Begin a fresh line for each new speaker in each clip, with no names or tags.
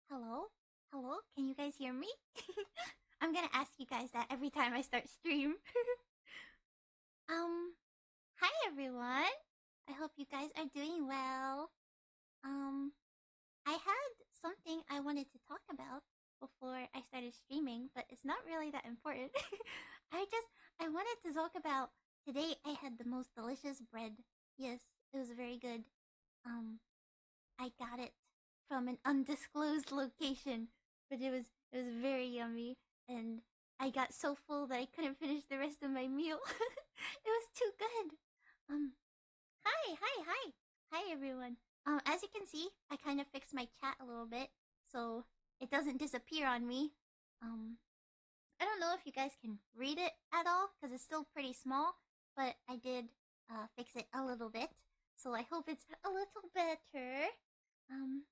Hello? Hello? Can you guys hear me? I'm gonna ask you guys that every time I start stream. um, Hi everyone! I hope you guys are doing well. I had something I wanted to talk about before I started streaming, but it's not really that important. I wanted to talk about today I had the most delicious bread. Yes, it was very good. Um, I got it from an undisclosed location, but it was very yummy, and I got so full that I couldn't finish the rest of my meal. It was too good. Um, hi everyone. As you can see, I kind of fixed my chat a little bit so it doesn't disappear on me. Um, I don't know if you guys can read it at all because it's still pretty small, but I did fix it a little bit, so I hope it's a little better. Um,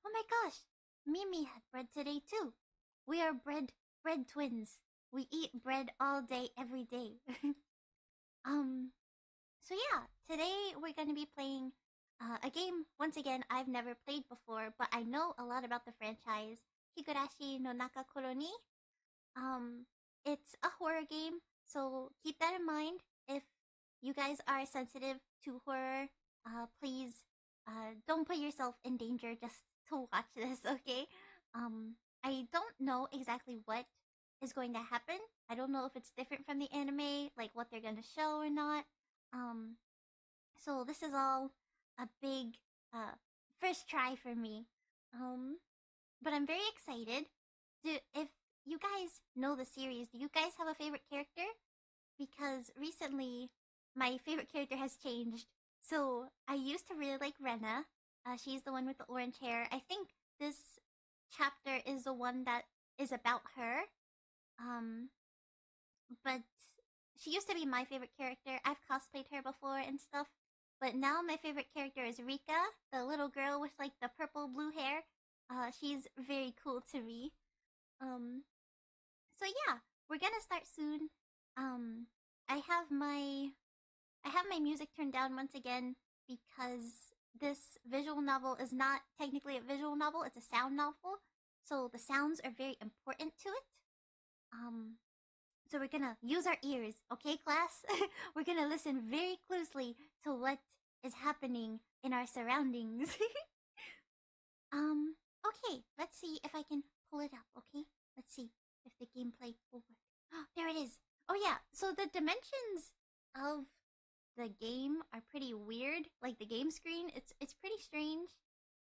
oh my gosh, Mimi had bread today too. We are bread twins. We eat bread all day, every day. um, so yeah, today we're going to be playing a game, once again, I've never played before, but I know a lot about the franchise, Higurashi no Nakakoro ni. Um, it's a horror game, so keep that in mind. If you guys are sensitive to horror, please don't put yourself in danger just to watch this, okay? I don't know exactly what is going to happen. I don't know if it's different from the anime, like what they're going to show or not. Um, so this is all a big first try for me. Um, but I'm very excited. If you guys know the series, do you guys have a favorite character? Because recently, my favorite character has changed. So I used to really like Rena. She's the one with the orange hair. I think this chapter is the one that is about her. Um, but she used to be my favorite character. I've cosplayed her before and stuff. But now my favorite character is Rika, the little girl with like the purple blue hair. She's very cool to me. Um, so yeah, we're gonna start soon. Um, I have my I have my music turned down once again because this visual novel is not technically a visual novel; it's a sound novel. So the sounds are very important to it. Um, so we're gonna use our ears, okay, class? We're gonna listen very closely to what is happening in our surroundings. Okay, let's see if I can pull it up, okay? Let's see if the gameplay will work. There it is. Oh yeah, so the dimensions of the game are pretty weird. Like the game screen, it's pretty strange.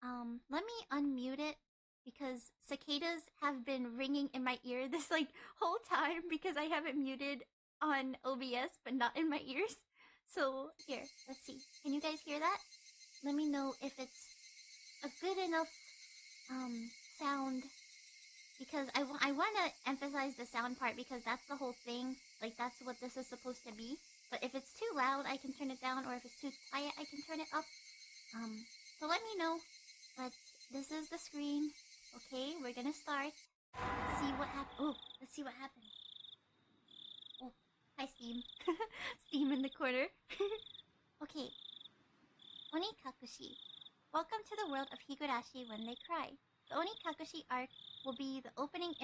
Let me unmute it because cicadas have been ringing in my ear this like whole time because I have it muted on OBS but not in my ears. So here, let's see. Can you guys hear that? Let me know if it's a good enough sound because I want to emphasize the sound part because that's the whole thing. Like that's what this is supposed to be. But if it's too loud, I can turn it down, or if it's too quiet, I can turn it up. So let me know. But this is the screen. Okay, we're gonna start. Let's see what happens. Oh, let's see what happens. Oh, hi Steam. Steam in the corner. Okay. Onikakushi. Welcome to the world of Higurashi when they cry. The Onikakushi arc will be the opening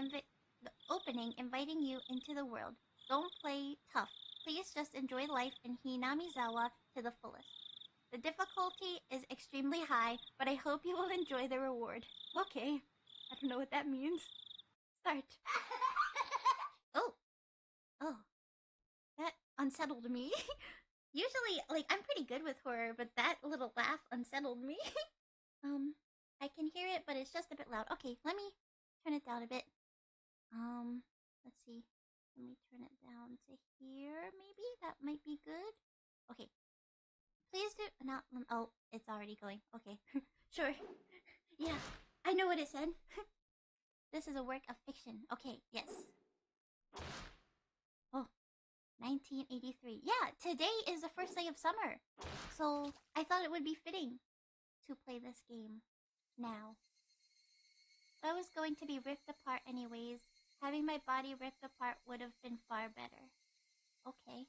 inviting you into the world. Don't play tough. Please just enjoy life in Hinamizawa to the fullest. The difficulty is extremely high, but I hope you will enjoy the reward. Okay. I don't know what that means. Start. Oh. Oh. That unsettled me. Usually, like, I'm pretty good with horror, but that little laugh unsettled me. I can hear it, but it's just a bit loud. Okay, let me turn it down a bit. Let's see. Let me turn it down to here, maybe? That might be good. Okay. Please do not. Oh, it's already going. Okay. Sure. Yeah, I know what it said. This is a work of fiction. Okay, yes. Oh, 1983. Yeah, today is the first day of summer. So I thought it would be fitting to play this game now. If I was going to be ripped apart anyways, having my body ripped apart would have been far better. Okay.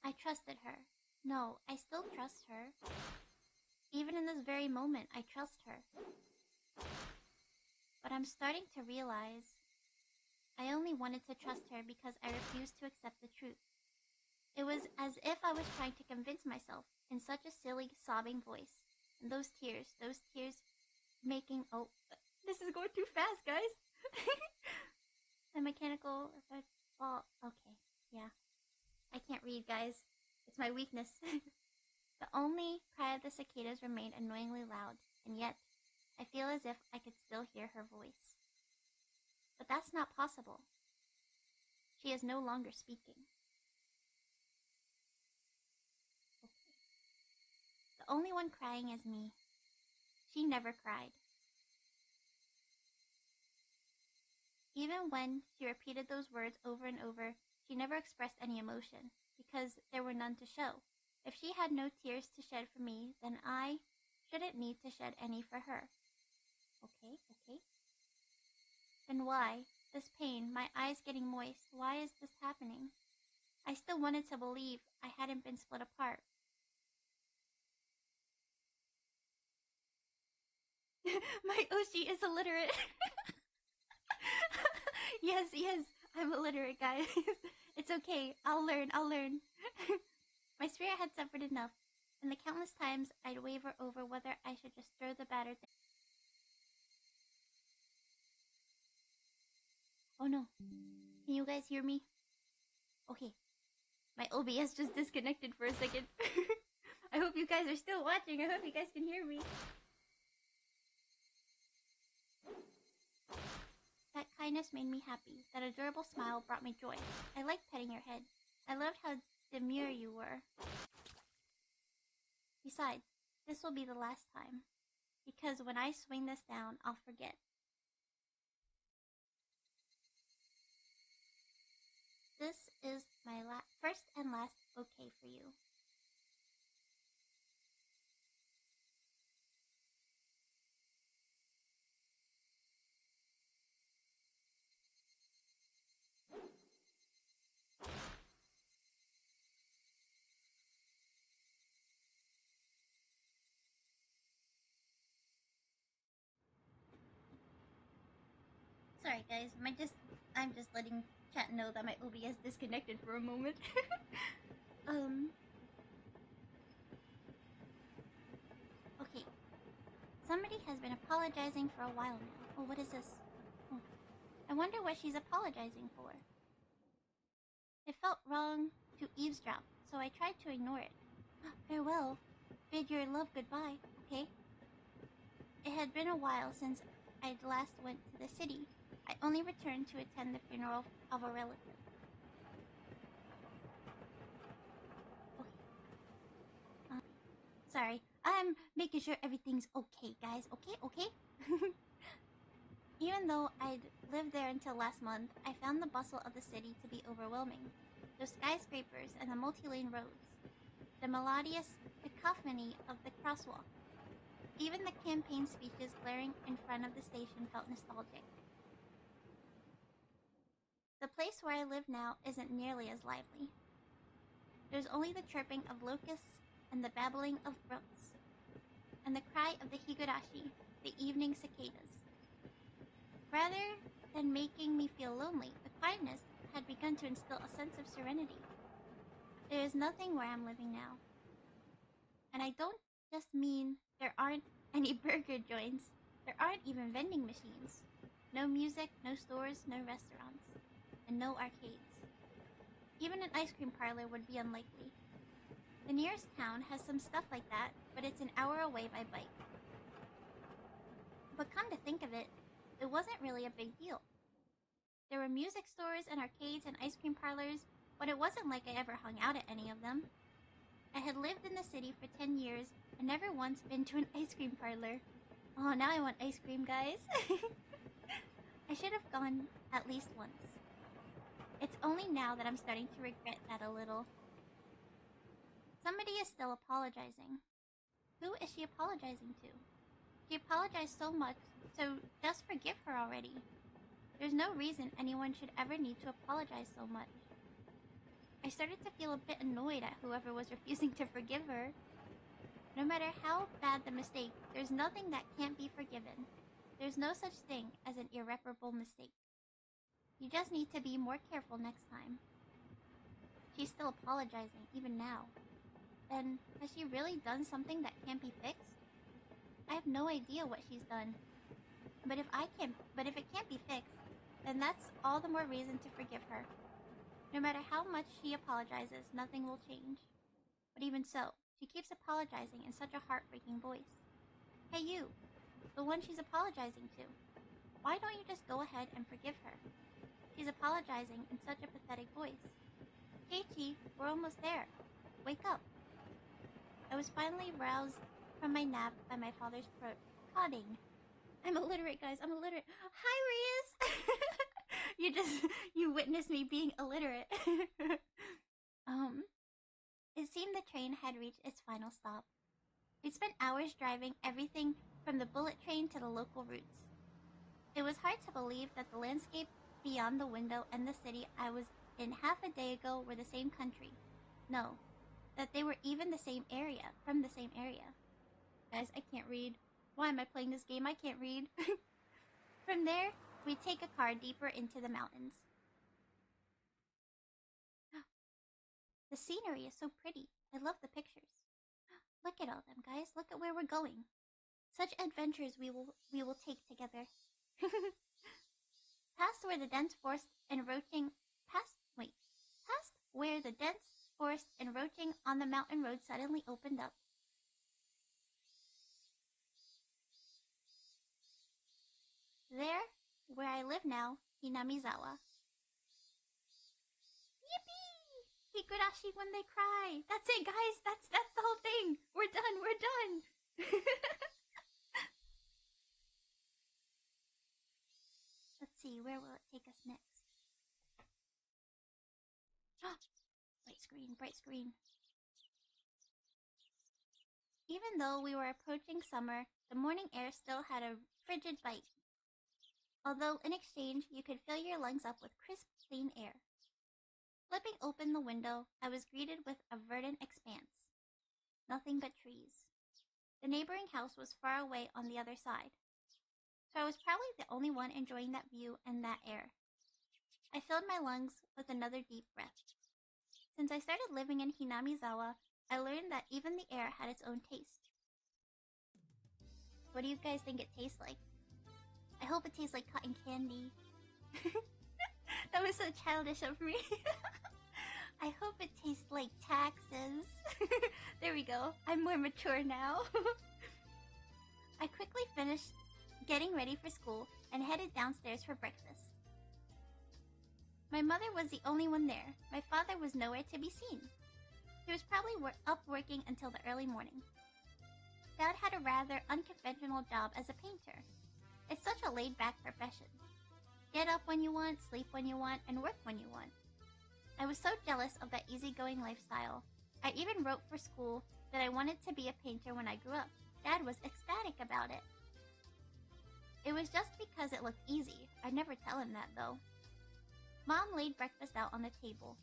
I trusted her. No, I still trust her. Even in this very moment, I trust her. But I'm starting to realize I only wanted to trust her because I refused to accept the truth. It was as if I was trying to convince myself in such a silly, sobbing voice. And those tears making... Oh, this is going too fast, guys! The mechanical... Well, okay, yeah. I can't read, guys. It's my weakness. The only cry of the cicadas remained annoyingly loud, and yet I feel as if I could still hear her voice. But that's not possible. She is no longer speaking. Okay. The only one crying is me. She never cried. Even when she repeated those words over and over, she never expressed any emotion, because there were none to show. If she had no tears to shed for me, then I shouldn't need to shed any for her. Okay. Then why? This pain, my eyes getting moist, why is this happening? I still wanted to believe I hadn't been split apart. My Oshi is illiterate. Yes, I'm illiterate, guys. It's okay. I'll learn. My spirit had suffered enough, and the countless times I'd waver over whether I should just throw the battered thing. Oh no. Can you guys hear me? Okay. My OBS just disconnected for a second. I hope you guys are still watching. I hope you guys can hear me. That kindness made me happy. That adorable smile brought me joy. I liked petting your head. I loved how demure you were. Besides, this will be the last time. Because when I swing this down, I'll forget. This is my first and last okay for you. Sorry guys, I'm just letting chat know that my OBS disconnected for a moment. Okay. Somebody has been apologizing for a while now. Oh, what is this? Oh. I wonder what she's apologizing for. It felt wrong to eavesdrop, so I tried to ignore it. Farewell. Bid your love goodbye, okay? It had been a while since I'd last went to the city. I only returned to attend the funeral of a relative. Okay. Sorry, I'm making sure everything's okay, guys. Okay? Even though I'd lived there until last month, I found the bustle of the city to be overwhelming. The skyscrapers and the multi-lane roads. The melodious cacophony of the crosswalk. Even the campaign speeches blaring in front of the station felt nostalgic. The place where I live now isn't nearly as lively. There's only the chirping of locusts and the babbling of brooks, and the cry of the Higurashi, the evening cicadas. Rather than making me feel lonely, the quietness had begun to instill a sense of serenity. There is nothing where I'm living now. And I don't just mean there aren't any burger joints. There aren't even vending machines. No music, no stores, no restaurants, and no arcades. Even an ice cream parlor would be unlikely. The nearest town has some stuff like that, but it's an hour away by bike. But come to think of it, it wasn't really a big deal. There were music stores and arcades and ice cream parlors, but it wasn't like I ever hung out at any of them. I had lived in the city for 10 years and never once been to an ice cream parlor. Oh, now I want ice cream, guys. I should have gone at least once. It's only now that I'm starting to regret that a little. Somebody is still apologizing. Who is she apologizing to? She apologized so much, so just forgive her already. There's no reason anyone should ever need to apologize so much. I started to feel a bit annoyed at whoever was refusing to forgive her. No matter how bad the mistake, there's nothing that can't be forgiven. There's no such thing as an irreparable mistake. You just need to be more careful next time. She's still apologizing, even now. Then, has she really done something that can't be fixed? I have no idea what she's done. But if it can't be fixed, then that's all the more reason to forgive her. No matter how much she apologizes, nothing will change. But even so, she keeps apologizing in such a heartbreaking voice. Hey you, the one she's apologizing to. Why don't you just go ahead and forgive her? She's apologizing in such a pathetic voice. Keiichi, we're almost there. Wake up. I was finally roused from my nap by my father's prodding. I'm illiterate, guys. I'm illiterate. Hi, Rius! You witnessed me being illiterate. It seemed the train had reached its final stop. We'd spent hours driving everything from the bullet train to the local routes. It was hard to believe that the landscape beyond the window and the city I was in half a day ago were the same country. No, that they were even the same area, from the same area. Guys, I can't read. Why am I playing this game? I can't read. From there, we'd take a car deeper into the mountains. The scenery is so pretty. I love the pictures. Look at all them, guys. Look at where we're going. Such adventures we will take together. Past where the dense forest encroaching on the mountain road suddenly opened up. There, where I live now, Hinamizawa. Yippee! Higurashi when they cry. That's it, guys. That's the whole thing. We're done. Let's see, where will it take us next? Bright screen. Even though we were approaching summer, the morning air still had a frigid bite. Although in exchange, you could fill your lungs up with crisp, clean air. Flipping open the window, I was greeted with a verdant expanse. Nothing but trees. The neighboring house was far away on the other side, so I was probably the only one enjoying that view and that air. I filled my lungs with another deep breath. Since I started living in Hinamizawa, I learned that even the air had its own taste. What do you guys think it tastes like? I hope it tastes like cotton candy. That was so childish of me. I hope it tastes like taxes. There we go. I'm more mature now. I quickly finished getting ready for school and headed downstairs for breakfast. My mother was the only one there. My father was nowhere to be seen. He was probably up working until the early morning. Dad had a rather unconventional job as a painter. It's such a laid-back profession. Get up when you want, sleep when you want, and work when you want. I was so jealous of that easygoing lifestyle. I even wrote for school that I wanted to be a painter when I grew up. Dad was ecstatic about it. It was just because it looked easy. I'd never tell him that, though. Mom laid breakfast out on the table.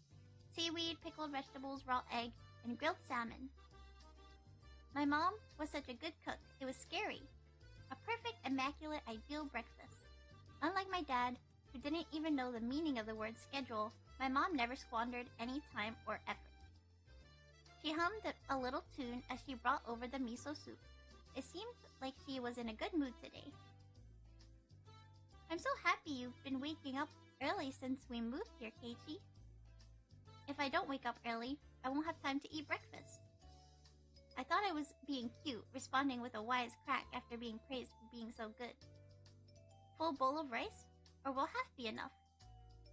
Seaweed, pickled vegetables, raw egg, and grilled salmon. My mom was such a good cook, it was scary. A perfect, immaculate, ideal breakfast. Unlike my dad, who didn't even know the meaning of the word schedule, my mom never squandered any time or effort. She hummed a little tune as she brought over the miso soup. It seemed like she was in a good mood today. I'm so happy you've been waking up early since we moved here, Keiichi. If I don't wake up early, I won't have time to eat breakfast. I thought I was being cute, responding with a wise crack after being praised for being so good. Full bowl of rice? Or will half be enough?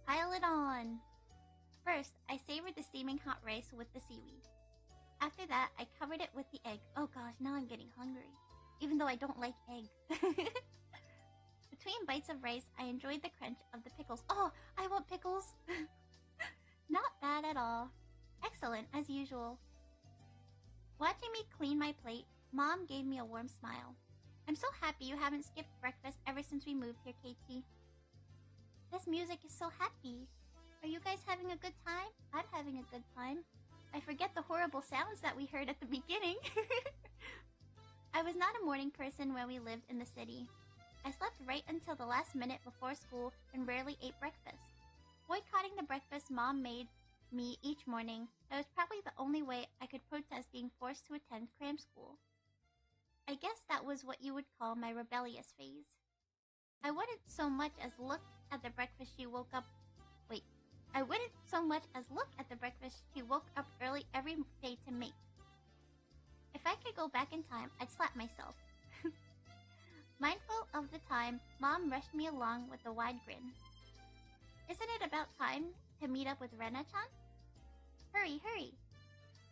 Pile it on! First, I savored the steaming hot rice with the seaweed. After that, I covered it with the egg. Oh gosh, now I'm getting hungry. Even though I don't like egg. Between bites of rice, I enjoyed the crunch of the pickles. Oh, I want pickles! Not bad at all. Excellent, as usual. Watching me clean my plate, Mom gave me a warm smile. I'm so happy you haven't skipped breakfast ever since we moved here, Keiichi. This music is so happy. Are you guys having a good time? I'm having a good time. I forget the horrible sounds that we heard at the beginning. I was not a morning person when we lived in the city. I slept right until the last minute before school and rarely ate breakfast. breakfast Mom made me each morning, that was probably the only way I could protest being forced to attend cram school. I guess that was what you would call my rebellious phase. I wouldn't so much as look at the breakfast she woke up... Wait. I wouldn't so much as look at the breakfast she woke up early every day to make. If I could go back in time, I'd slap myself. Mindful of the time, Mom rushed me along with a wide grin. Isn't it about time to meet up with Rena-chan? Hurry, hurry.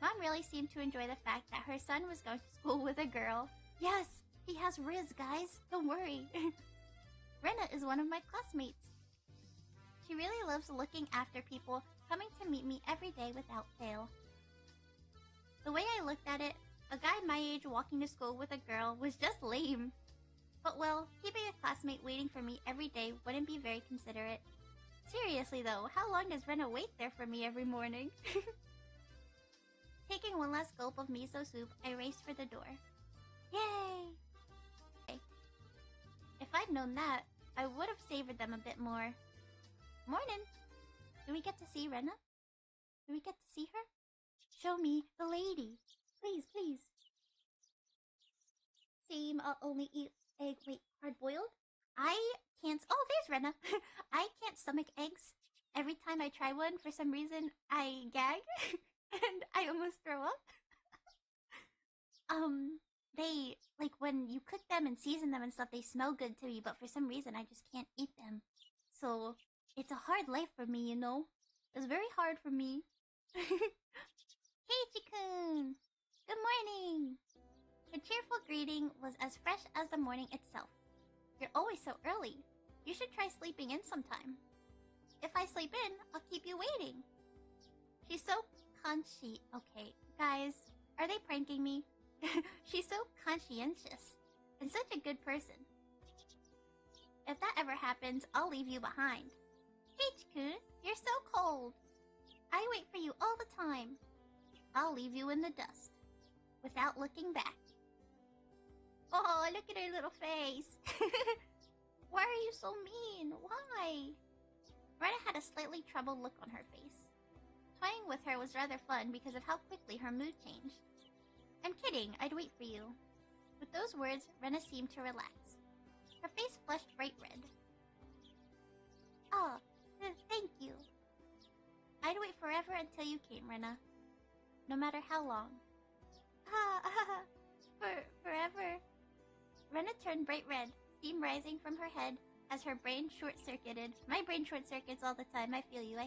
Mom really seemed to enjoy the fact that her son was going to school with a girl. Yes, he has Riz, guys. Don't worry. Rena is one of my classmates. She really loves looking after people, coming to meet me every day without fail. The way I looked at it, a guy my age walking to school with a girl was just lame. But well, keeping a classmate waiting for me every day wouldn't be very considerate. Seriously though, how long does Rena wait there for me every morning? Taking one last gulp of miso soup, I raced for the door. Yay! If I'd known that, I would have savored them a bit more. Morning! Do we get to see Rena? Do we get to see her? Show me the lady. Please, please. Same, I'll only eat egg. Wait, hard-boiled? I can't... Oh, there's Rena. I can't stomach eggs. Every time I try one, for some reason, I gag. And I almost throw up. They, like, when you cook them and season them and stuff, they smell good to me, but for some reason, I just can't eat them. So, it's a hard life for me, you know? It's very hard for me. Keiichi-kun! Good morning! Her cheerful greeting was as fresh as the morning itself. You're always so early. You should try sleeping in sometime. If I sleep in, I'll keep you waiting. She's so Okay, guys, are they pranking me? She's so conscientious and such a good person. If that ever happens, I'll leave you behind. Keiichi-kun, you're so cold. I wait for you all the time. I'll leave you in the dust, without looking back. Oh, look at her little face. Why are you so mean? Why? Rena had a slightly troubled look on her face. Toying with her was rather fun because of how quickly her mood changed. I'm kidding, I'd wait for you. With those words, Rena seemed to relax. Her face flushed bright red. Oh, thank you. I'd wait forever until you came, Rena. No matter how long. Forever. Rena turned bright red, steam rising from her head as her brain short-circuited. My brain short-circuits all the time, I feel you.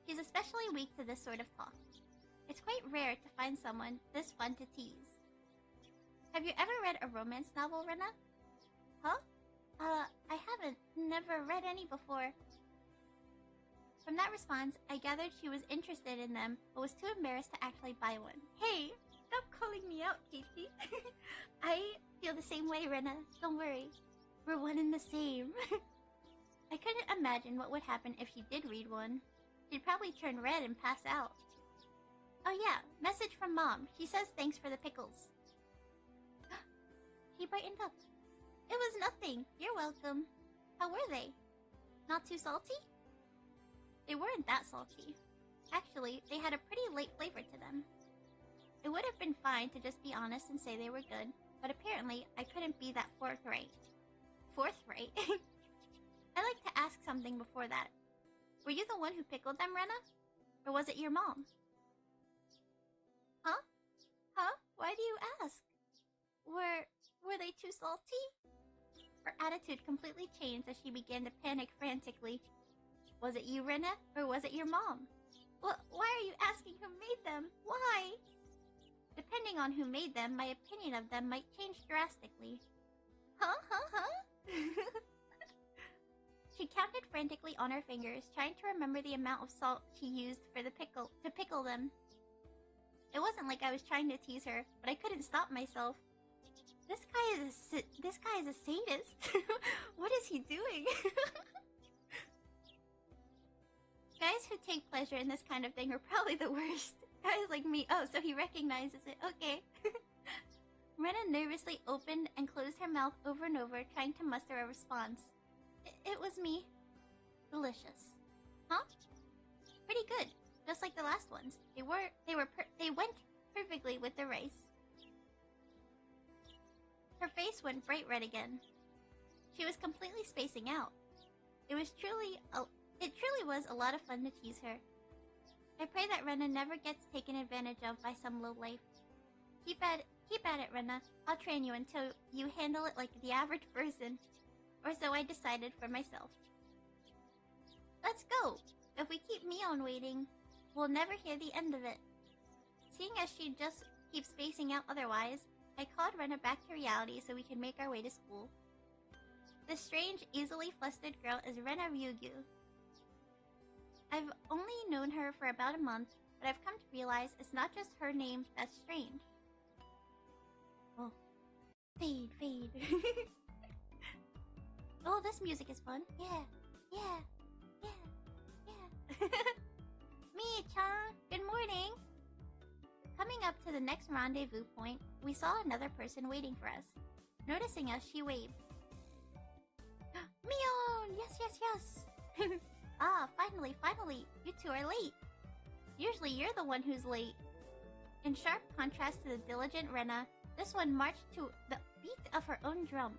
She's especially weak to this sort of talk. It's quite rare to find someone this fun to tease. Have you ever read a romance novel, Rena? Huh? I haven't. Never read any before. From that response, I gathered she was interested in them, but was too embarrassed to actually buy one. Hey, stop calling me out, Keiichi. I feel the same way, Rena. Don't worry. We're one and the same. I couldn't imagine what would happen if she did read one. She'd probably turn red and pass out. Oh yeah, message from Mom. She says thanks for the pickles. He brightened up. It was nothing. You're welcome. How were they? Not too salty? They weren't that salty. Actually, they had a pretty light flavor to them. It would have been fine to just be honest and say they were good, but apparently I couldn't be that forthright. Forthright? I like to ask something before that. Were you the one who pickled them, Rena? Or was it your mom? Huh? Huh? Why do you ask? Were they too salty? Her attitude completely changed as she began to panic frantically. Was it you, Rena, or was it your mom? Why are you asking who made them? Why? Depending on who made them, my opinion of them might change drastically. Huh? She counted frantically on her fingers, trying to remember the amount of salt she used for to pickle them. It wasn't like I was trying to tease her, but I couldn't stop myself. This guy is a sadist. What is he doing? Guys who take pleasure in this kind of thing are probably the worst. Guys like me. Oh, so he recognizes it. Okay. Rena nervously opened and closed her mouth over and over, trying to muster a response. It was me. Delicious. Huh? Pretty good. Just like the last ones. They went perfectly with the rice. Her face went bright red again. She was completely spacing out. It truly was a lot of fun to tease her. I pray that Rena never gets taken advantage of by some lowlife. Keep at it, Rena. I'll train you until you handle it like the average person. Or so I decided for myself. Let's go! If we keep Mion waiting, we'll never hear the end of it. Seeing as she just keeps spacing out otherwise, I called Rena back to reality so we can make our way to school. This strange, easily flustered girl is Rena Ryugyu. I've only known her for about a month, but I've come to realize it's not just her name that's strange. Oh. Fade. Oh, this music is fun. Yeah. Mi-chan, good morning. Coming up to the next rendezvous point, we saw another person waiting for us. Noticing us, she waved. Mion! Yes! Ah, finally, you two are late. Usually you're the one who's late. In sharp contrast to the diligent Rena, this one marched to the beat of her own drum.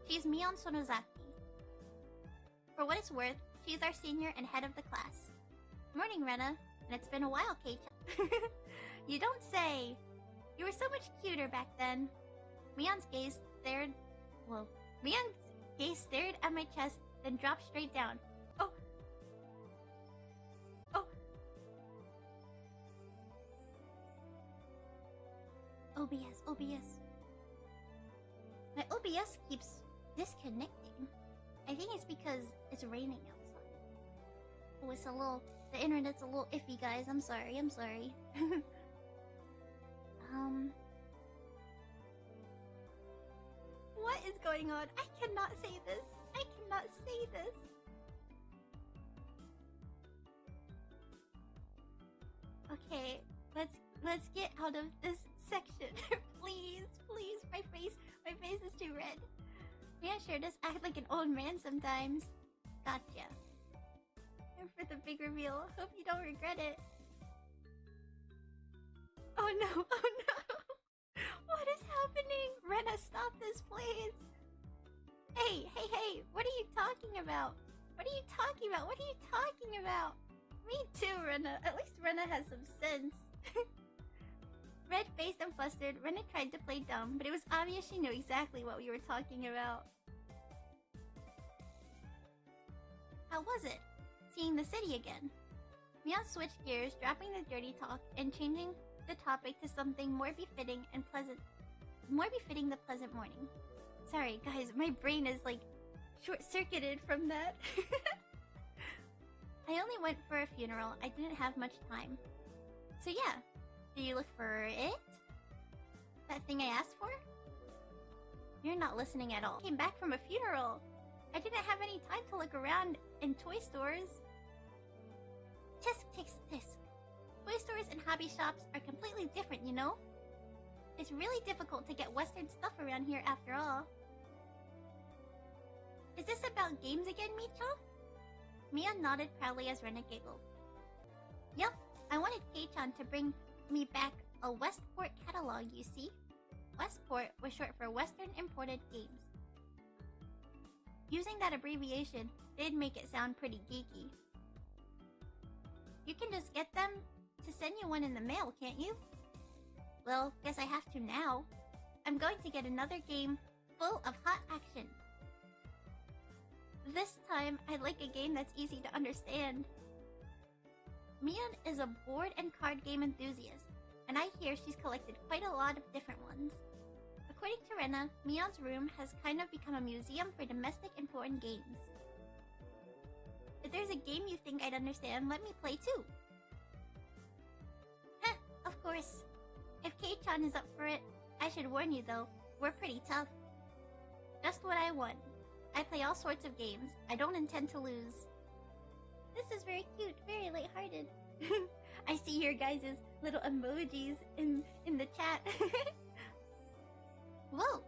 She's Mion Sonozaki. For what it's worth, she's our senior and head of the class. Morning, Rena, and it's been a while, Kei-chan. You don't say. You were so much cuter back then. Mion's gaze stared at my chest, then dropped straight down. Oh. OBS. My OBS keeps disconnecting. I think it's because it's raining outside. Oh, the internet's a little iffy, guys. I'm sorry. What is going on? I cannot say this. Okay, let's get out of this section. Please. My face is too red. Yeah, sure does act like an old man sometimes. Gotcha. And for the big reveal, hope you don't regret it. Oh no! What is happening? Rena, stop this, please! Hey! What are you talking about? Me too, Rena. At least Rena has some sense. Red-faced and flustered, Rena tried to play dumb, but it was obvious she knew exactly what we were talking about. How was it? Seeing the city again? Mion switched gears, dropping the dirty talk and changing the topic to something more befitting the pleasant morning. Sorry, guys, my brain is like short-circuited from that. I only went for a funeral. I didn't have much time. So yeah, do you look for it? That thing I asked for? You're not listening at all. I came back from a funeral. I didn't have any time to look around in toy stores. Tisk. Toy stores and hobby shops are completely different, you know? It's really difficult to get Western stuff around here after all. Is this about games again, Micho? Mia nodded proudly as Rena giggled. Yup, I wanted Kei-chan to bring me back a Westport catalog, you see? Westport was short for Western Imported Games. Using that abbreviation did make it sound pretty geeky. You can just get them to send you one in the mail, can't you? Well, guess I have to now. I'm going to get another game full of hot action. This time, I'd like a game that's easy to understand. Mion is a board and card game enthusiast, and I hear she's collected quite a lot of different ones. According to Rena, Mion's room has kind of become a museum for domestic and foreign games. If there's a game you think I'd understand, let me play too. Heh, of course. If Kei-chan is up for it, I should warn you though, we're pretty tough. Just what I want. I play all sorts of games. I don't intend to lose. This is very cute, very lighthearted. I see your guys' little emojis in the chat. Whoa!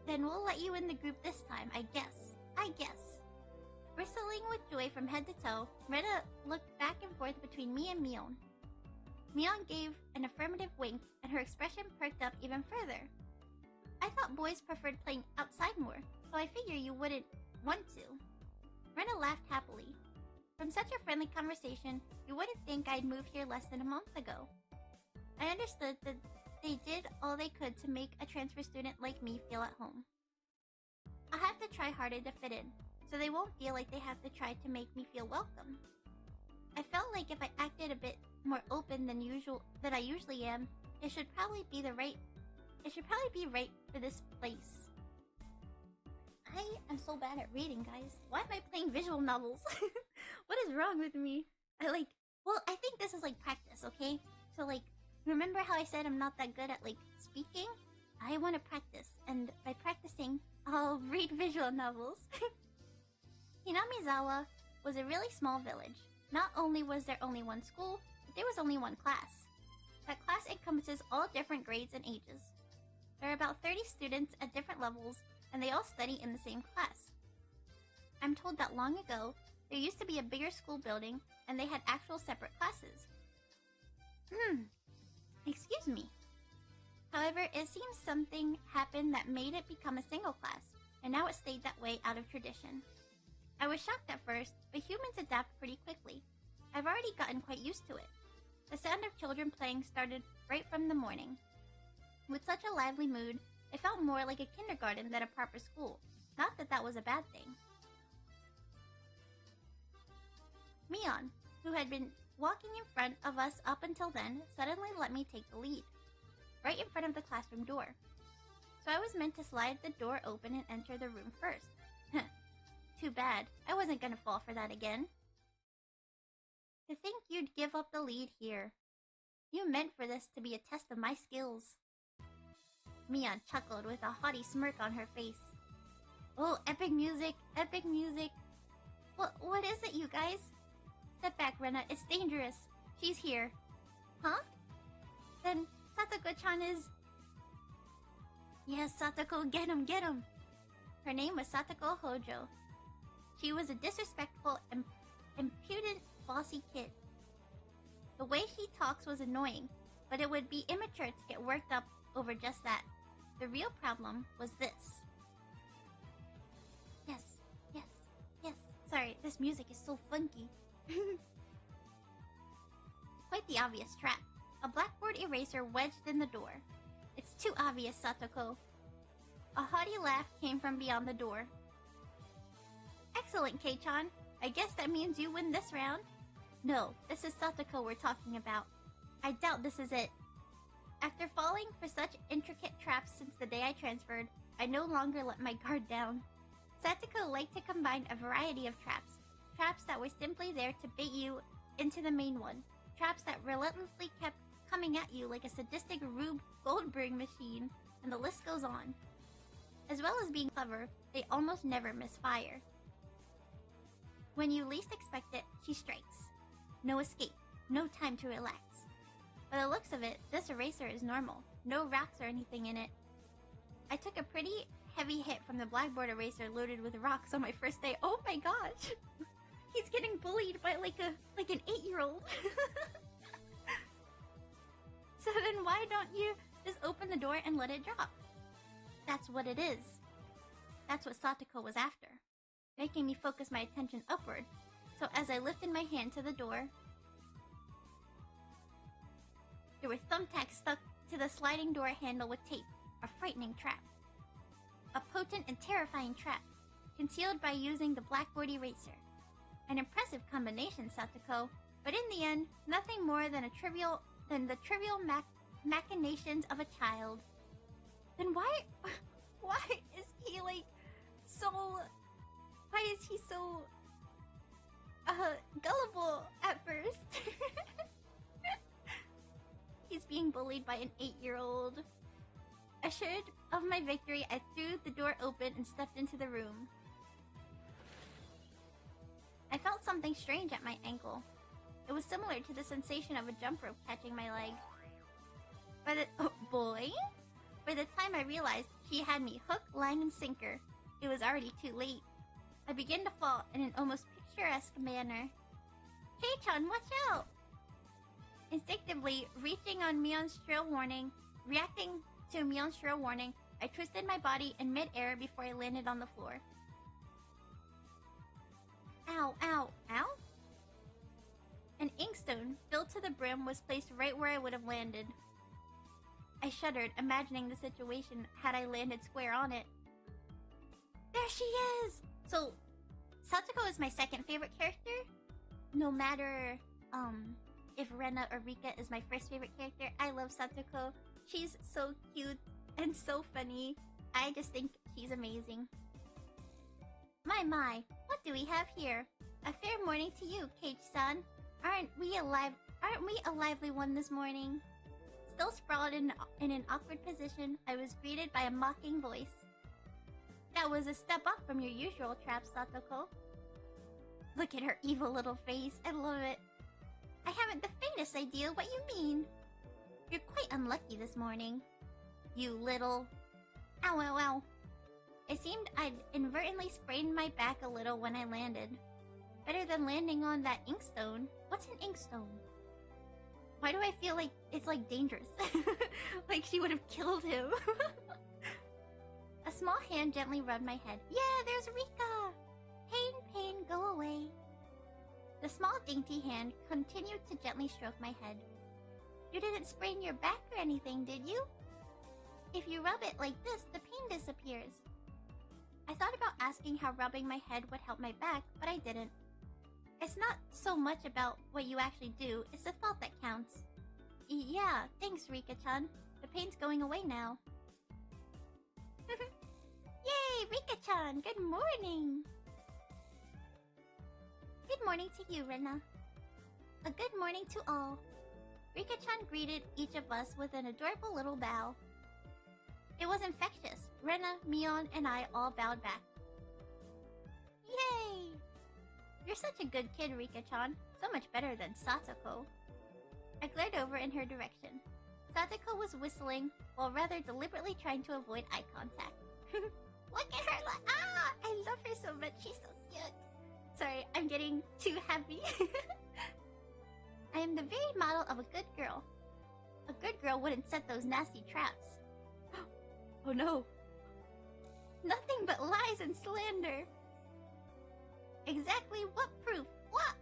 Then we'll let you in the group this time, I guess. Bristling with joy from head to toe, Retta looked back and forth between me and Mion. Mion gave an affirmative wink, and her expression perked up even further. I thought boys preferred playing outside more, so I figure you wouldn't want to. Retta laughed happily. From such a friendly conversation, you wouldn't think I'd moved here less than a month ago. I understood that they did all they could to make a transfer student like me feel at home. I have to try harder to fit in, so they won't feel like they have to try to make me feel welcome. I felt like if I acted a bit more open than I usually am, it should probably be right for this place. I am so bad at reading, guys. Why am I playing visual novels? What is wrong with me? I think this is like practice, okay? So remember how I said I'm not that good at speaking? I want to practice, and by practicing, I'll read visual novels. Hinamizawa was a really small village. Not only was there only one school, but there was only one class. That class encompasses all different grades and ages. There are about 30 students at different levels, and they all study in the same class. I'm told that long ago, there used to be a bigger school building, and they had actual separate classes. Excuse me. However, it seems something happened that made it become a single class, and now it stayed that way out of tradition. I was shocked at first, but humans adapt pretty quickly. I've already gotten quite used to it. The sound of children playing started right from the morning. With such a lively mood, it felt more like a kindergarten than a proper school. Not that that was a bad thing. Mion, who had been walking in front of us up until then, suddenly let me take the lead, right in front of the classroom door. So I was meant to slide the door open and enter the room first. Too bad. I wasn't gonna fall for that again. To think you'd give up the lead here. You meant for this to be a test of my skills. Mion chuckled with a haughty smirk on her face. Oh, epic music, epic music. What is it, you guys? Step back, Rena, it's dangerous. She's here. Huh? Then Satoko-chan is... Yes, Satoko, get him, get him. Her name was Satoko Hojo. She was a disrespectful, impudent, bossy kid. The way she talks was annoying, but it would be immature to get worked up over just that. The real problem was this. Yes, yes, yes. Sorry, this music is so funky. Quite the obvious trap. A blackboard eraser wedged in the door. It's too obvious, Satoko. A haughty laugh came from beyond the door. Excellent, Kei-chan. I guess that means you win this round. No, this is Satoko we're talking about. I doubt this is it. After falling for such intricate traps since the day I transferred, I no longer let my guard down. Satoko liked to combine a variety of traps. Traps that were simply there to bait you into the main one. Traps that relentlessly kept coming at you like a sadistic Rube Goldberg machine, and the list goes on. As well as being clever, they almost never misfire. When you least expect it, she strikes. No escape, no time to relax. By the looks of it, this eraser is normal. No rocks or anything in it. I took a pretty heavy hit from the blackboard eraser loaded with rocks on my first day. Oh my gosh! He's getting bullied by like an 8-year-old. So then why don't you just open the door and let it drop? That's what it is. That's what Satoko was after, making me focus my attention upward. So as I lifted my hand to the door, there were thumbtacks stuck to the sliding door handle with tape. A frightening trap. A potent and terrifying trap, concealed by using the blackboard eraser. An impressive combination, Satoko, but in the end, nothing more than the trivial machinations of a child. Then why is he so gullible at first? He's being bullied by an 8-year-old. Assured of my victory, I threw the door open and stepped into the room. I felt something strange at my ankle. It was similar to the sensation of a jump rope catching my leg. By the time I realized she had me hook, line, and sinker, it was already too late. I begin to fall in an almost picturesque manner. Kei-chan, watch out! Instinctively, reacting reacting to Mion's shrill warning, I twisted my body in mid-air before I landed on the floor. Ow, ow, ow? An inkstone, filled to the brim, was placed right where I would have landed. I shuddered, imagining the situation had I landed square on it. There she is! So, Satoko is my second favorite character. No matter, if Rena or Rika is my first favorite character, I love Satoko. She's so cute and so funny. I just think she's amazing. My, what do we have here? A fair morning to you, Kage-san. Aren't we a lively one this morning? Still sprawled in an awkward position, I was greeted by a mocking voice. That was a step up from your usual trap, Satoko. Look at her evil little face. I love it. I haven't the faintest idea what you mean. You're quite unlucky this morning. You little... Ow, ow, ow. It seemed I'd inadvertently sprained my back a little when I landed. Better than landing on that inkstone. What's an inkstone? Why do I feel like it's like dangerous? Like she would have killed him. A small hand gently rubbed my head. Yeah, there's Rika! Pain, go away. The small dainty hand continued to gently stroke my head. You didn't sprain your back or anything, did you? If you rub it like this, the pain disappears. I thought about asking how rubbing my head would help my back, but I didn't. It's not so much about what you actually do, it's the thought that counts. Yeah, thanks, Rika-chan. The pain's going away now. Yay, Rika-chan! Good morning! Good morning to you, Rena. A good morning to all. Rika-chan greeted each of us with an adorable little bow. It was infectious. Rena, Mion, and I all bowed back. Yay! You're such a good kid, Rika-chan. So much better than Satoko. I glared over in her direction. Satoko was whistling, while rather deliberately trying to avoid eye contact. Look at her! I love her so much. She's so cute. Sorry, I'm getting too happy. I am the very model of a good girl. A good girl wouldn't set those nasty traps. Oh no. Nothing but lies and slander. Exactly what proof? What?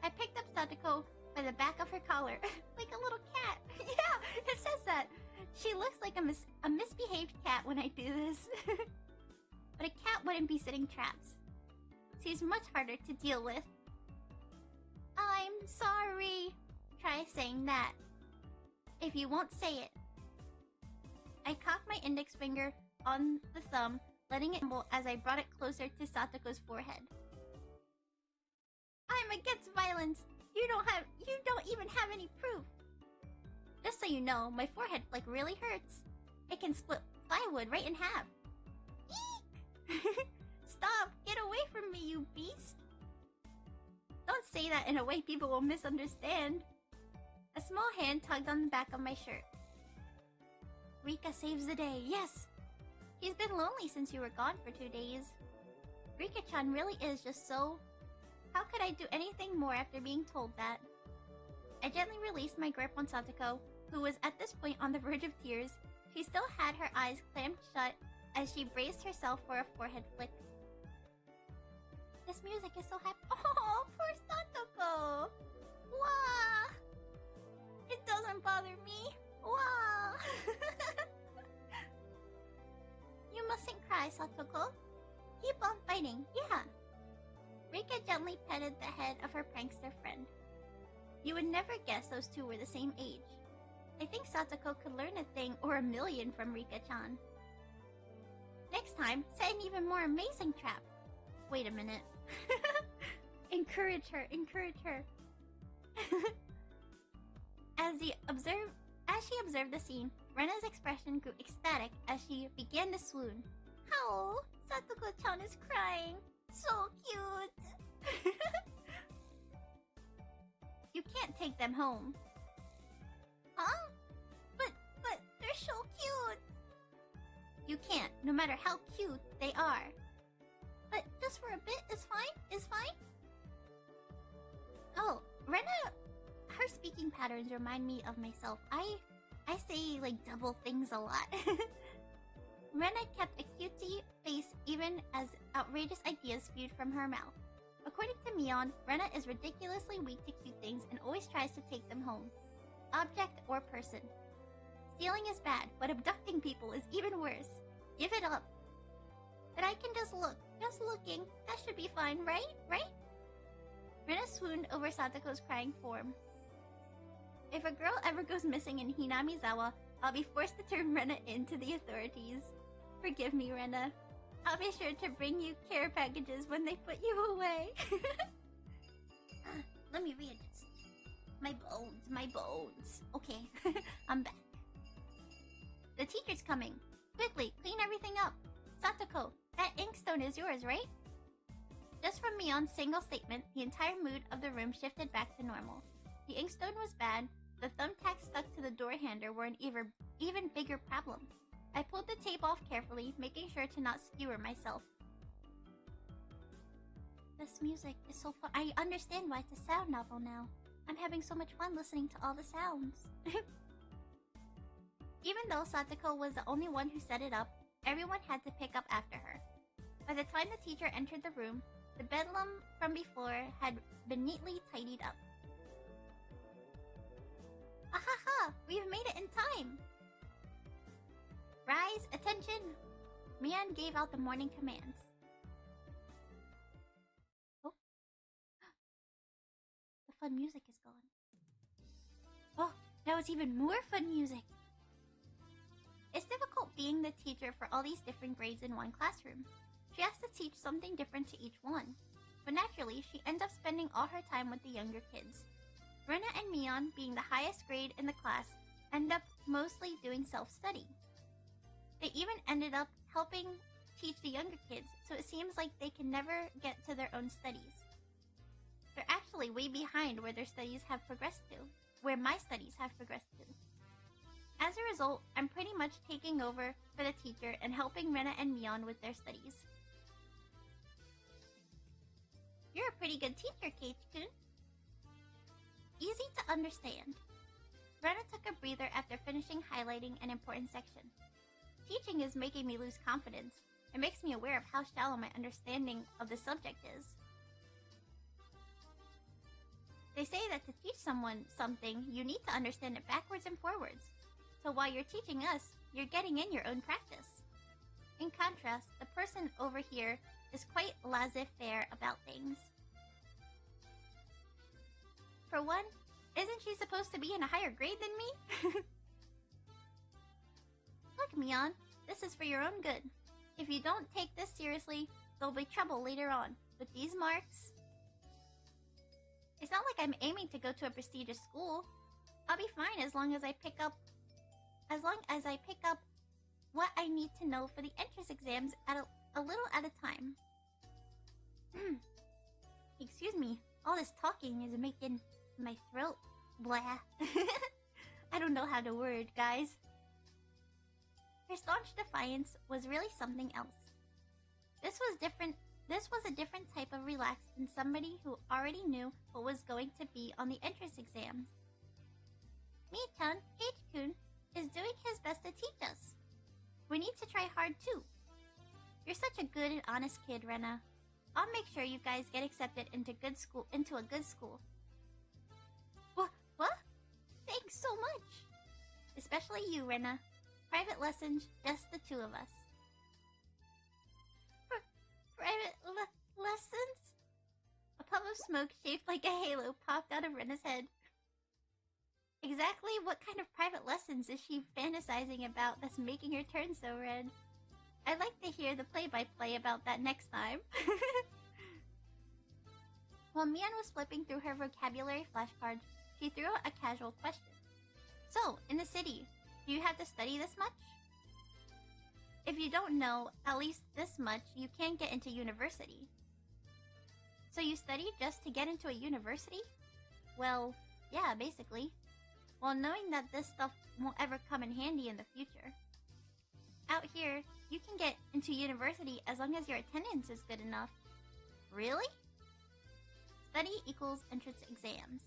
I picked up Satoko by the back of her collar, like a little cat. Yeah, it says that. She looks like a misbehaved cat when I do this. But a cat wouldn't be setting traps. She's much harder to deal with. I'm sorry. Try saying that. If you won't say it. I cocked my index finger on the thumb, letting it tremble as I brought it closer to Satoko's forehead. I'm against violence. You don't even have any proof. Just so you know, my forehead flick really hurts. It can split plywood right in half. Eek! Stop! Get away from me, you beast! Don't say that in a way people will misunderstand. A small hand tugged on the back of my shirt. Rika saves the day, yes! He's been lonely since you were gone for 2 days. Rika-chan really is just so... How could I do anything more after being told that? I gently released my grip on Satoko, who was at this point on the verge of tears. She still had her eyes clamped shut as she braced herself for a forehead flick. This music is so happy. Oh, poor Satoko! Wah! It doesn't bother me. Wah! You mustn't cry, Satoko. Keep on fighting, yeah. Rika gently petted the head of her prankster friend. You would never guess those two were the same age. I think Satoko could learn a thing or a million from Rika-chan. Next time, set an even more amazing trap. Wait a minute. Encourage her, encourage her. As she observed the scene, Rena's expression grew ecstatic as she began to swoon. Oh, Satoko-chan is crying. So cute. You can't take them home. Huh? But they're so cute. You can't, no matter how cute they are. But just just for a bit is fine. Oh, Rena, her speaking patterns remind me of myself. I say like double things a lot. Rena kept a cutesy face even as outrageous ideas spewed from her mouth. According to Mion, Rena is ridiculously weak to cute things and always tries to take them home. Object or person. Stealing is bad, but abducting people is even worse. Give it up. But I can just look. Just looking. That should be fine, right? Right? Rena swooned over Satoko's crying form. If a girl ever goes missing in Hinamizawa, I'll be forced to turn Rena in to the authorities. Forgive me, Rena. I'll be sure to bring you care packages when they put you away. Let me readjust. My bones. Okay, I'm back. The teacher's coming. Quickly, clean everything up. Satoko, that inkstone is yours, right? Just from Mion's single statement, the entire mood of the room shifted back to normal. The inkstone was bad. The thumbtacks stuck to the door handle were an even bigger problem. I pulled the tape off carefully, making sure to not skewer myself. This music is so fun. I understand why it's a sound novel now. I'm having so much fun listening to all the sounds. Even though Satoko was the only one who set it up, everyone had to pick up after her. By the time the teacher entered the room, the bedlam from before had been neatly tidied up. Ahaha! We've made it in time! Rise, attention! Mian gave out the morning commands. Oh. The fun music is gone. Oh, now it's even more fun music! It's difficult being the teacher for all these different grades in one classroom. She has to teach something different to each one. But naturally, she ends up spending all her time with the younger kids. Rena and Mion, being the highest grade in the class, end up mostly doing self-study. They even ended up helping teach the younger kids, so it seems like they can never get to their own studies. They're actually way behind where their studies have progressed to, where my studies have progressed to. As a result, I'm pretty much taking over for the teacher and helping Rena and Mion with their studies. You're a pretty good teacher, Kate-kun. Easy to understand. Rena took a breather after finishing highlighting an important section. Teaching is making me lose confidence. It makes me aware of how shallow my understanding of the subject is. They say that to teach someone something, you need to understand it backwards and forwards. So while you're teaching us, you're getting in your own practice. In contrast, the person over here is quite laissez-faire about things. For one, isn't she supposed to be in a higher grade than me? Look, Mion, this is for your own good. If you don't take this seriously, there'll be trouble later on. With these marks... It's not like I'm aiming to go to a prestigious school. I'll be fine as long as I pick up what I need to know for the entrance exams at a little at a time. Excuse me, all this talking is making my throat blah. I don't know how to word, guys. Her staunch defiance was really something else. This was a different type of relaxed than somebody who already knew what was going to be on the entrance exams. Mi-chan, H-kun, is doing his best to teach us. We need to try hard too. You're such a good and honest kid, Rena. I'll make sure you guys get accepted into a good school. What? Thanks so much. Especially you, Rena. Private lessons, just the two of us. Private lessons? A puff of smoke shaped like a halo popped out of Rena's head. Exactly what kind of private lessons is she fantasizing about that's making her turn so red? I'd like to hear the play-by-play about that next time. While Mian was flipping through her vocabulary flashcards, she threw out a casual question. So, in the city, do you have to study this much? If you don't know at least this much, you can't get into university. So you study just to get into a university? Well, yeah, basically. Well, knowing that this stuff won't ever come in handy in the future. Out here, you can get into university as long as your attendance is good enough. Really? Study equals entrance exams.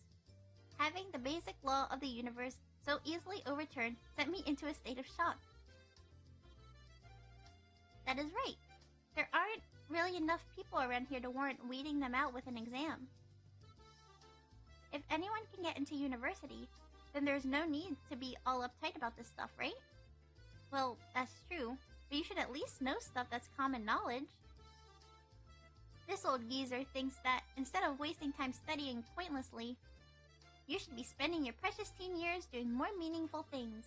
Having the basic law of the universe so easily overturned sent me into a state of shock. That is right. There aren't really enough people around here to warrant weeding them out with an exam. If anyone can get into university, then there's no need to be all uptight about this stuff, right? Well, that's true, but you should at least know stuff that's common knowledge. This old geezer thinks that instead of wasting time studying pointlessly, you should be spending your precious teen years doing more meaningful things.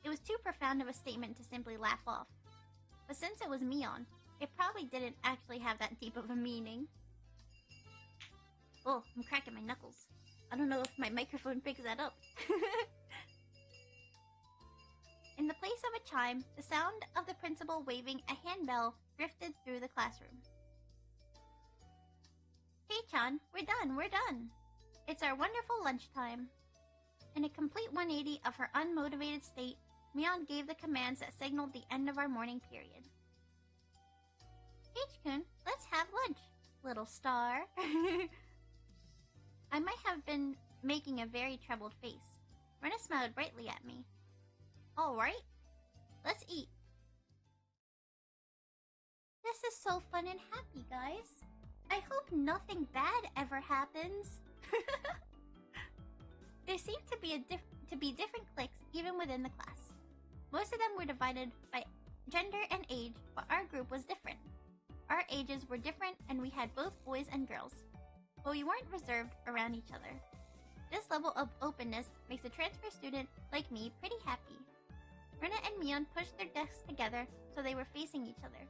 It was too profound of a statement to simply laugh off. But since it was Mion, it probably didn't actually have that deep of a meaning. Oh, I'm cracking my knuckles. I don't know if my microphone picks that up. In the place of a chime, the sound of the principal waving a handbell drifted through the classroom. Hey Chan, we're done. It's our wonderful lunchtime. In a complete 180 of her unmotivated state, Mion gave the commands that signaled the end of our morning period. H-kun, let's have lunch, little star. I might have been making a very troubled face. Rena smiled brightly at me. Alright, let's eat. This is so fun and happy, guys. I hope nothing bad ever happens. There seemed to be different cliques even within the class. Most of them were divided by gender and age, but our group was different. Our ages were different and we had both boys and girls, but we weren't reserved around each other. This level of openness makes a transfer student like me pretty happy. Rena and Mion pushed their desks together so they were facing each other.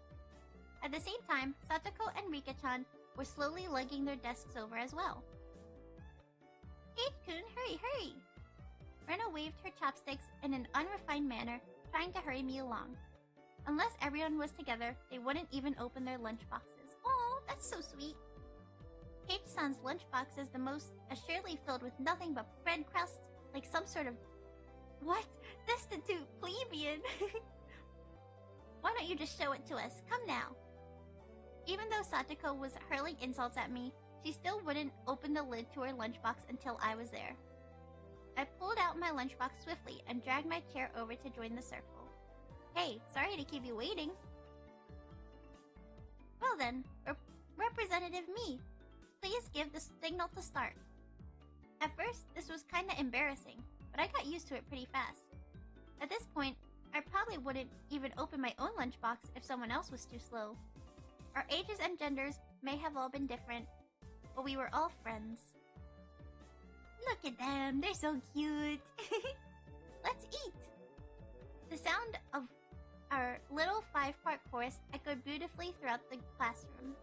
At the same time, Satoko and Rika-chan were slowly lugging their desks over as well. H-kun, hurry! Rena waved her chopsticks in an unrefined manner, trying to hurry me along. Unless everyone was together, they wouldn't even open their lunchboxes. Oh, that's so sweet. H-san's lunchbox is the most assuredly filled with nothing but bread crusts, like some sort of... What? Destitute plebeian! Why don't you just show it to us? Come now. Even though Satoko was hurling insults at me, she still wouldn't open the lid to her lunchbox until I was there. I pulled out my lunchbox swiftly and dragged my chair over to join the circle. Hey, sorry to keep you waiting. Well then, Representative me, please give the signal to start. At first, this was kinda embarrassing, but I got used to it pretty fast. At this point, I probably wouldn't even open my own lunchbox if someone else was too slow. Our ages and genders may have all been different, but we were all friends. Look at them, they're so cute. Let's eat. The sound of our little 5-part chorus echoed beautifully throughout the classroom.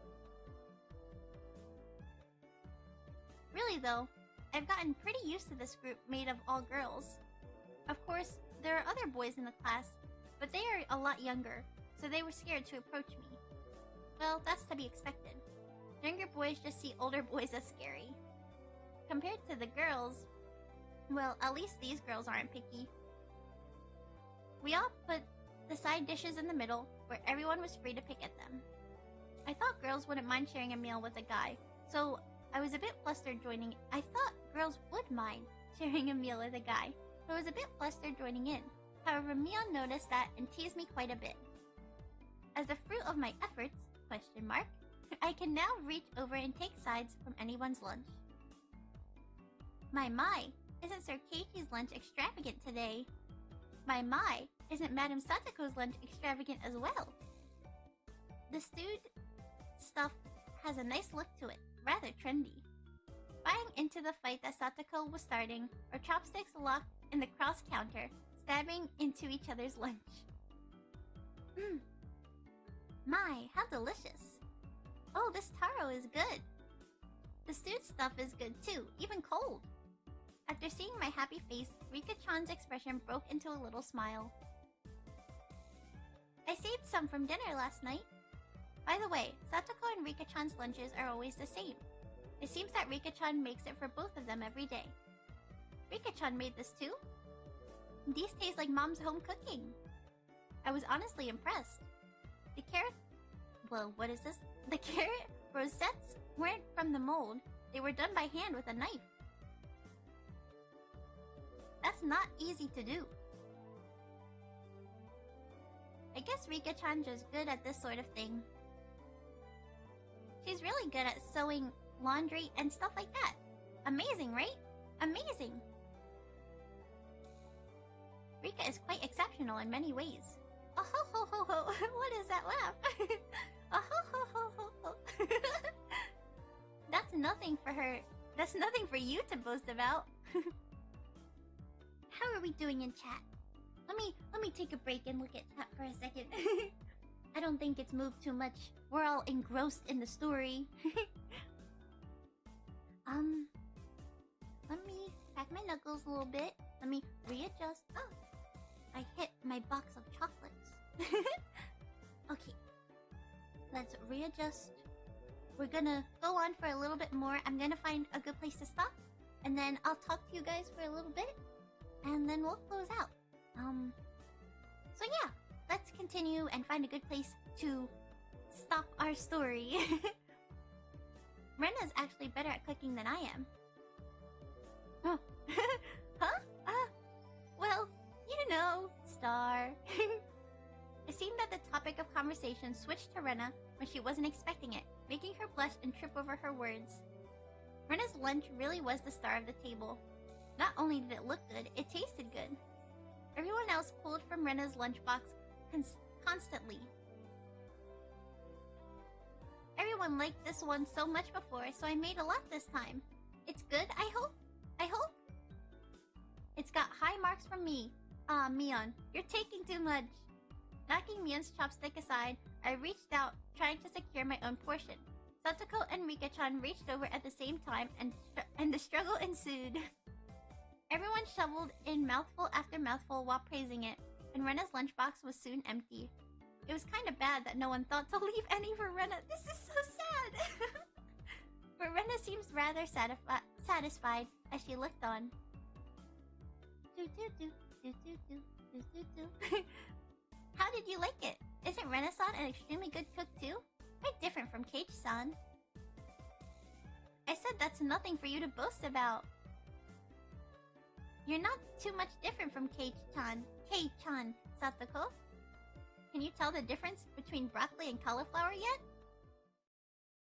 Really though, I've gotten pretty used to this group made of all girls. Of course, there are other boys in the class, but they are a lot younger, so they were scared to approach me. Well, that's to be expected. Younger boys just see older boys as scary. Compared to the girls, well, at least these girls aren't picky. We all put the side dishes in the middle, where everyone was free to pick at them. I thought girls wouldn't mind sharing a meal with a guy, so I was a bit flustered joining. I thought girls would mind sharing a meal with a guy, so I was a bit flustered joining in. However, Mion noticed that and teased me quite a bit. As the fruit of my efforts, I can now reach over and take sides from anyone's lunch. My, isn't Sir Keiichi's lunch extravagant today? My, isn't Madame Satoko's lunch extravagant as well? The stewed stuff has a nice look to it, rather trendy. Buying into the fight that Satoko was starting, our chopsticks locked in the cross counter, stabbing into each other's lunch. My, how delicious. Oh, this taro is good. The stewed stuff is good too, even cold. After seeing my happy face, Rika-chan's expression broke into a little smile. I saved some from dinner last night. By the way, Satoko and Rika-chan's lunches are always the same. It seems that Rika-chan makes it for both of them every day. Rika-chan made this too? These taste like mom's home cooking. I was honestly impressed. The carrot rosettes weren't from the mold. They were done by hand with a knife. That's not easy to do. I guess Rika-chan's just good at this sort of thing. She's really good at sewing laundry and stuff like that. Amazing, right? Amazing! Rika is quite exceptional in many ways. Oh ho ho ho ho! What is that laugh? Oh ho ho ho ho ho! That's nothing for her. That's nothing for you to boast about. How are we doing in chat? Let me take a break and look at chat for a second. I don't think it's moved too much. We're all engrossed in the story. Let me crack my knuckles a little bit. Let me readjust. Oh, I hit my box of chocolates. Okay, let's readjust. We're gonna go on for a little bit more. I'm gonna find a good place to stop, and then I'll talk to you guys for a little bit, and then we'll close out. So yeah, let's continue and find a good place to stop our story. Rena's actually better at cooking than I am. Oh. Huh? Well, you know, Star. It seemed that the topic of conversation switched to Rena when she wasn't expecting it, making her blush and trip over her words. Rena's lunch really was the star of the table. Not only did it look good, it tasted good. Everyone else pulled from Rena's lunchbox constantly. Everyone liked this one so much before, so I made a lot this time. It's good, I hope? I hope? It's got high marks from me. Ah, Mion, you're taking too much. Knocking Mion's chopstick aside, I reached out, trying to secure my own portion. Satoko and Rika-chan reached over at the same time, and the struggle ensued. Everyone shoveled in mouthful after mouthful while praising it, and Rena's lunchbox was soon empty. It was kind of bad that no one thought to leave any for Rena. This is so sad! But Rena seems rather satisfied as she looked on. How did you like it? Isn't Rena-san an extremely good cook too? Quite different from Keiichi-san. I said that's nothing for you to boast about. You're not too much different from Kei-chan, Satoko. Can you tell the difference between broccoli and cauliflower yet?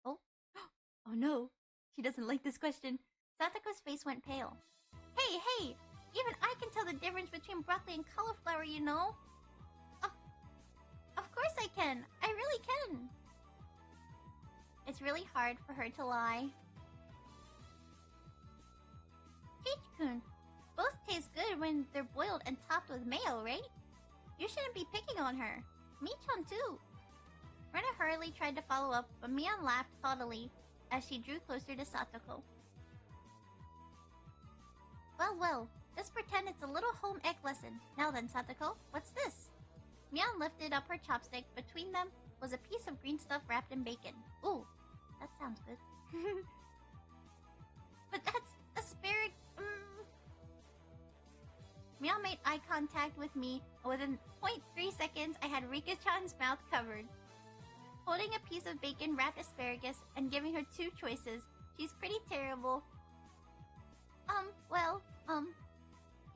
Oh. Oh no. She doesn't like this question. Satoko's face went pale. Hey! Even I can tell the difference between broccoli and cauliflower, you know? Of course I can. I really can. It's really hard for her to lie. Keiichi-kun, both taste good when they're boiled and topped with mayo, right? You shouldn't be picking on her. Mi-chan too. Rena hurriedly tried to follow up, but Mion laughed haughtily as she drew closer to Satoko. Well, just pretend it's a little home ec lesson. Now then, Satoko, what's this? Mion lifted up her chopstick. Between them was a piece of green stuff wrapped in bacon. Ooh, that sounds good. But that's asparagus. Mion made eye contact with me, and within 0.3 seconds, I had Rika-chan's mouth covered. Holding a piece of bacon-wrapped asparagus and giving her two choices, she's pretty terrible.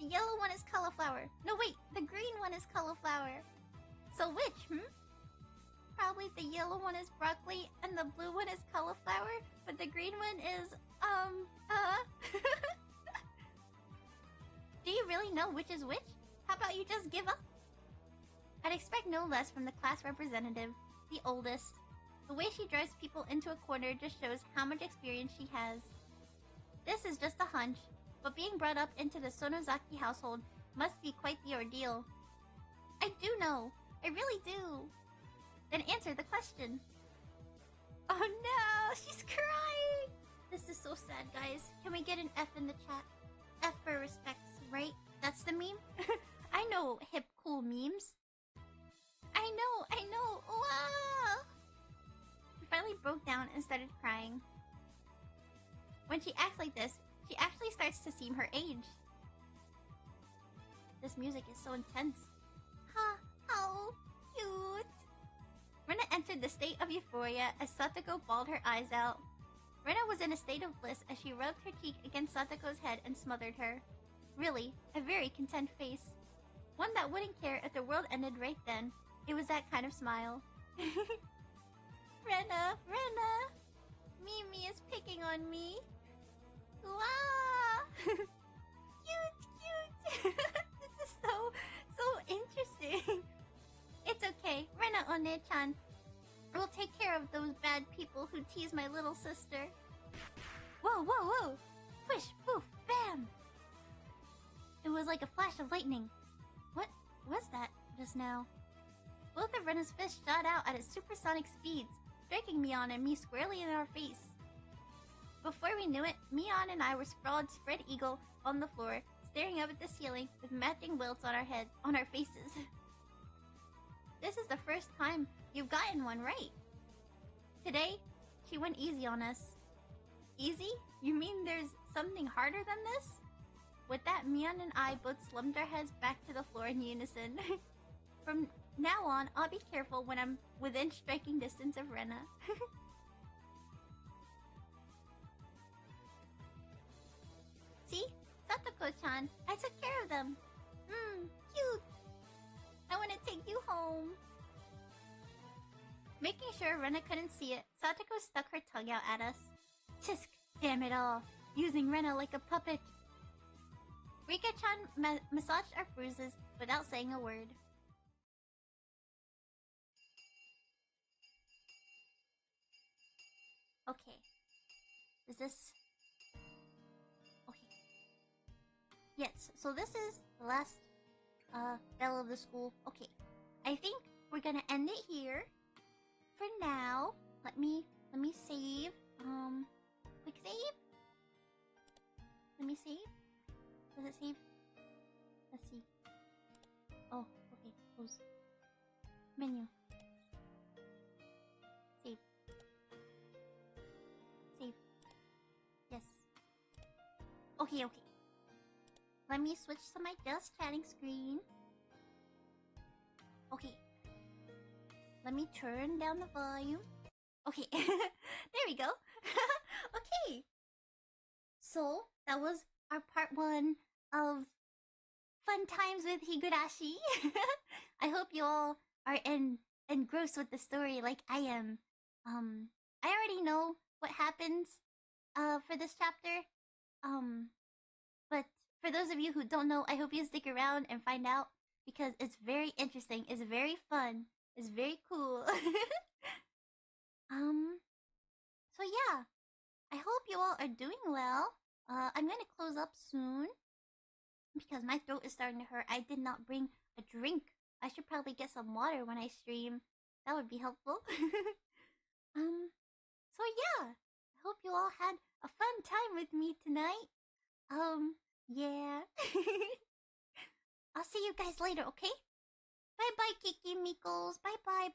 The yellow one is cauliflower. No, wait, the green one is cauliflower. So which, Probably the yellow one is broccoli and the blue one is cauliflower, but the green one is, Do you really know which is which? How about you just give up? I'd expect no less from the class representative, the oldest. The way she drives people into a corner just shows how much experience she has. This is just a hunch, but being brought up into the Sonozaki household must be quite the ordeal. I do know. I really do. Then answer the question. Oh no, she's crying! This is so sad, guys. Can we get an F in the chat? F for respects, right? That's the meme? I know hip, cool memes. I know. Wow! She finally broke down and started crying. When she acts like this, she actually starts to seem her age. This music is so intense. How cute! Rena entered the state of euphoria as Satoko bawled her eyes out. Rena was in a state of bliss as she rubbed her cheek against Satoko's head and smothered her. Really, a very content face. One that wouldn't care if the world ended right then. It was that kind of smile. Rena! Mimi is picking on me. Wow! Cute! This is so interesting. It's okay, Rena One-chan. We'll take care of those bad people who tease my little sister. Whoa! Swish, poof, bam! It was like a flash of lightning. What was that just now? Both of Rena's fists shot out at supersonic speeds, striking Mion and me squarely in our face. Before we knew it, Mion and I were sprawled spread eagle on the floor, staring up at the ceiling with matching welts on our faces. This is the first time you've gotten one right. Today, she went easy on us. Easy? You mean there's something harder than this? With that, Mion and I both slumped our heads back to the floor in unison. From now on, I'll be careful when I'm within striking distance of Rena. See? Satoko-chan, I took care of them. Cute. I want to take you home. Making sure Rena couldn't see it, Satoko stuck her tongue out at us. Tisk, damn it all. Using Rena like a puppet. Rika-chan massaged our bruises without saying a word. Okay. Is this... Okay. Yes, so this is the last bell of the school. Okay. I think we're gonna end it here. For now. Let me save. Quick save? Let me save. Does it save? Let's see. Oh, okay. Close. Menu. Save. Save. Yes. Okay. Let me switch to my just chatting screen. Okay. Let me turn down the volume. Okay. There we go. Okay. So, that was our part 1 of Fun Times with Higurashi. I hope you all are engrossed with the story like I am. I already know what happens for this chapter. But for those of you who don't know, I hope you stick around and find out because it's very interesting, it's very fun, it's very cool. So yeah, I hope you all are doing well. I'm gonna close up soon because my throat is starting to hurt. I did not bring a drink. I should probably get some water when I stream. That would be helpful. So yeah, I hope you all had a fun time with me tonight. Yeah. I'll see you guys later, okay? Bye-bye, Kiki Mikos. Bye-bye.